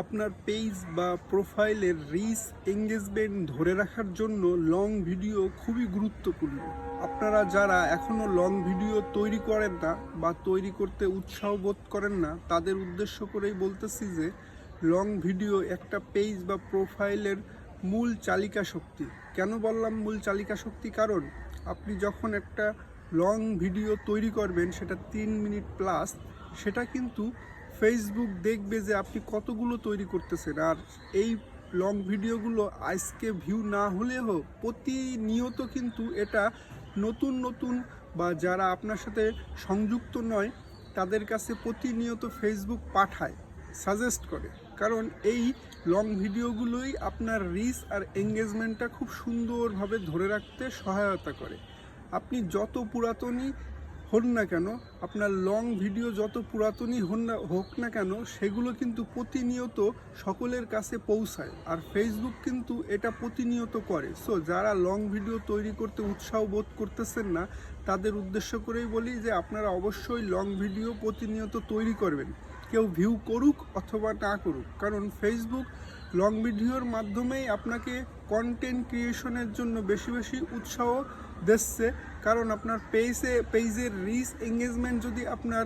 আপনার পেজ বা প্রোফাইলের রিচ এঙ্গেজমেন্ট ধরে রাখার জন্য লং ভিডিও খুবই গুরুত্বপূর্ণ। আপনারা যারা এখনও লং ভিডিও তৈরি করেন না বা তৈরি করতে উৎসাহ বোধ করেন না, তাদের উদ্দেশ্য করেই বলতেছি যে লং ভিডিও একটা পেজ বা প্রোফাইলের মূল চালিকা শক্তি। কেন বললাম মূল চালিকা শক্তি? কারণ আপনি যখন একটা লং ভিডিও তৈরি করবেন, সেটা 3 মিনিট প্লাস, সেটা কিন্তু ফেসবুক দেখবে যে আপনি কতগুলো তৈরি করতেছেন। আর এই লং ভিডিওগুলো আজকে ভিউ না হলেও প্রতিনিয়ত কিন্তু এটা নতুন নতুন বা যারা আপনার সাথে সংযুক্ত নয় তাদের কাছে প্রতিনিয়ত ফেসবুক পাঠায়, সাজেস্ট করে। কারণ এই লং ভিডিওগুলোই আপনার রিচ আর এঙ্গেজমেন্টটা খুব সুন্দরভাবে ধরে রাখতে সহায়তা করে। আপনি যত পুরাতনই হন না কেন, আপনার লং ভিডিও যত পুরাতনই হোক না কেন, সেগুলো কিন্তু প্রতিনিয়ত সকলের কাছে পৌঁছায়। আর ফেসবুক কিন্তু এটা প্রতিনিয়ত করে। সো যারা লং ভিডিও তৈরি করতে উৎসাহ বোধ করতেছেন না, তাদের উদ্দেশ্য করেই বলি যে আপনারা অবশ্যই লং ভিডিও প্রতিনিয়ত তৈরি করবেন, কেউ ভিউ করুক অথবা না করুক। কারণ ফেসবুক লং ভিডিওর মাধ্যমেই আপনাকে কন্টেন্ট ক্রিয়েশনের জন্য বেশি বেশি উৎসাহ দিচ্ছে। কারণ আপনার পেজের রিচ এঙ্গেজমেন্ট যদি আপনার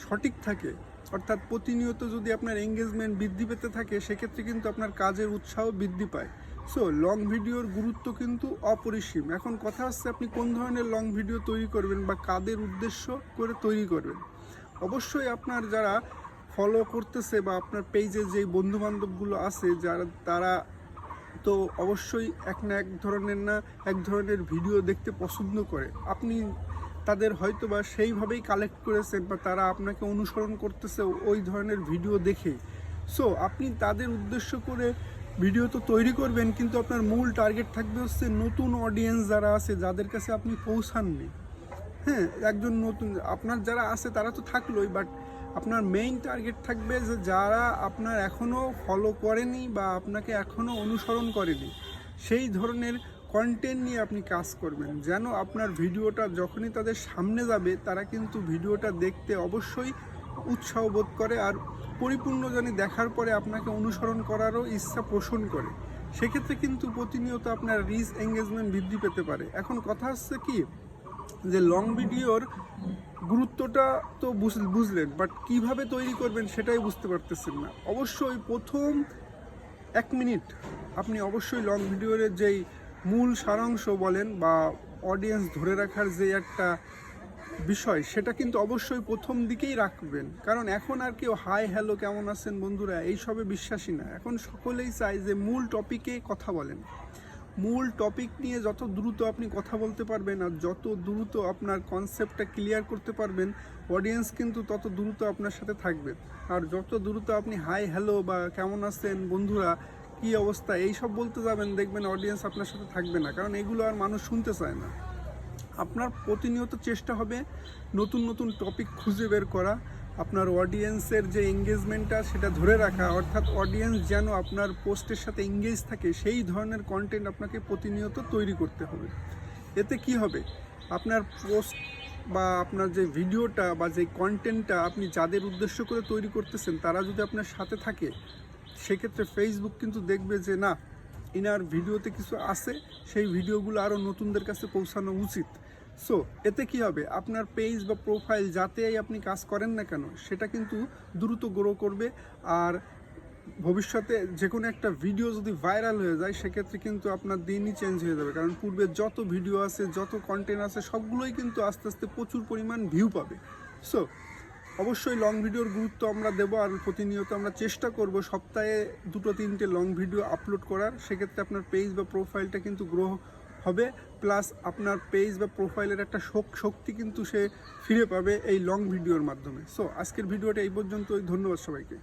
সঠিক থাকে, অর্থাৎ প্রতিনিয়ত যদি আপনার এঙ্গেজমেন্ট বৃদ্ধি পেতে থাকে, সেক্ষেত্রে কিন্তু আপনার কাজের উৎসাহ বৃদ্ধি পায়। সো লং ভিডিওর গুরুত্ব কিন্তু অপরিসীম। এখন কথা হচ্ছে আপনি কোন ধরনের লং ভিডিও তৈরি করবেন বা কাদের উদ্দেশ্য করে তৈরি করবেন। অবশ্যই আপনার যারা ফলো করতেছে বা আপনার পেজে যেই বন্ধুবান্ধবগুলো আছে, তারা তো অবশ্যই এক ধরনের ভিডিও দেখতে পছন্দ করে। আপনি তাদের হয়তো বা সেইভাবেই কালেক্ট করেছেন বা তারা আপনাকে অনুসরণ করতেছে ওই ধরনের ভিডিও দেখে। সো আপনি তাদের উদ্দেশ্য করে ভিডিও তো তৈরি করবেন, কিন্তু আপনার মূল টার্গেট থাকবে হচ্ছে নতুন অডিয়েন্স যারা আছে, যাদের কাছে আপনি পৌঁছাননি। হ্যাঁ, একজন নতুন আপনার যারা আছে তারা তো থাকলোই, বাট আপনার মেইন টার্গেট থাকবে যে যারা আপনার এখনও ফলো করেনি বা আপনাকে এখনও অনুসরণ করেনি, সেই ধরনের কন্টেন্ট নিয়ে আপনি কাজ করবেন, যেন আপনার ভিডিওটা যখনই তাদের সামনে যাবে তারা কিন্তু ভিডিওটা দেখতে অবশ্যই উৎসাহ বোধ করে, আর পরিপূর্ণ জানি দেখার পরে আপনাকে অনুসরণ করারও ইচ্ছা পোষণ করে। সেক্ষেত্রে কিন্তু প্রতিনিয়ত আপনার রিচ এঙ্গেজমেন্ট বৃদ্ধি পেতে পারে। এখন কথা হচ্ছে কি, যে লং ভিডিওর গুরুত্বটা তো বুঝলেন, বাট কিভাবে তৈরি করবেন সেটাই বুঝতে পারতেছেন না। অবশ্যই প্রথম 1 মিনিট আপনি অবশ্যই লং ভিডিওর যেই মূল সারাংশ বলেন বা অডিয়েন্স ধরে রাখার যে একটা বিষয়, সেটা কিন্তু অবশ্যই প্রথম দিকেই রাখবেন। কারণ এখন আর কেউ হাই হ্যালো কেমন আছেন বন্ধুরা এইসবে বিশ্বাসী না। এখন সকলেই চায় যে মূল টপিকে কথা বলেন। মূল টপিক নিয়ে যত দ্রুত আপনি কথা বলতে পারবেন আর যত দ্রুত আপনার কনসেপ্টটা ক্লিয়ার করতে পারবেন, অডিয়েন্স কিন্তু তত দ্রুত আপনার সাথে থাকবে। আর যত দ্রুত আপনি হাই হ্যালো বা কেমন আছেন বন্ধুরা, কী অবস্থা, এইসব বলতে যাবেন, দেখবেন অডিয়েন্স আপনার সাথে থাকবে না। কারণ এগুলো আর মানুষ শুনতে চায় না। আপনার প্রতিনিয়ত চেষ্টা হবে নতুন নতুন টপিক খুঁজে বের করা, আপনার অডিয়েন্সের যে এঙ্গেজমেন্টটা সেটা ধরে রাখা, অর্থাৎ অডিয়েন্স যেন আপনার পোস্টের সাথে এঙ্গেজ থাকে, সেই ধরনের কন্টেন্ট আপনাকে প্রতিনিয়ত তৈরি করতে হবে। এতে কি হবে, আপনার পোস্ট বা আপনার যে ভিডিওটা বা যে কন্টেন্টটা আপনি যাদের উদ্দেশ্য করে তৈরি করতেছেন, তারা যদি আপনার সাথে থাকে, সেক্ষেত্রে ফেসবুক কিন্তু দেখবে যে না, ইনার ভিডিওতে কিছু আছে, সেই ভিডিওগুলো আরও নতুনদের কাছে পৌঁছানো উচিত। সো এতে কি হবে, আপনার পেজ বা প্রোফাইল যাতেই আপনি কাজ করেন না কেন, সেটা কিন্তু দ্রুত গ্রো করবে। আর ভবিষ্যতে যে কোনো একটা ভিডিও যদি ভাইরাল হয়ে যায়, সেক্ষেত্রে কিন্তু আপনার দিনই চেঞ্জ হয়ে যাবে। কারণ পূর্বে যত ভিডিও আছে, যত কন্টেন্ট আছে, সবগুলোই কিন্তু আস্তে আস্তে প্রচুর পরিমাণ ভিউ পাবে। সো অবশ্যই লং ভিডিওর গুরুত্ব আমরা দেবো, আর প্রতিনিয়ত আমরা চেষ্টা করব সপ্তাহে 2-3টে লং ভিডিও আপলোড করার। সেক্ষেত্রে আপনার পেজ বা প্রোফাইলটা কিন্তু গ্রো হবে, প্লাস আপনার পেজ বা প্রোফাইলের একটা শক্তি কিন্তু সে ফিরে পাবে এই লং ভিডিওর মাধ্যমে। সো আজকের ভিডিওটা এই পর্যন্তই। ধন্যবাদ সবাইকে।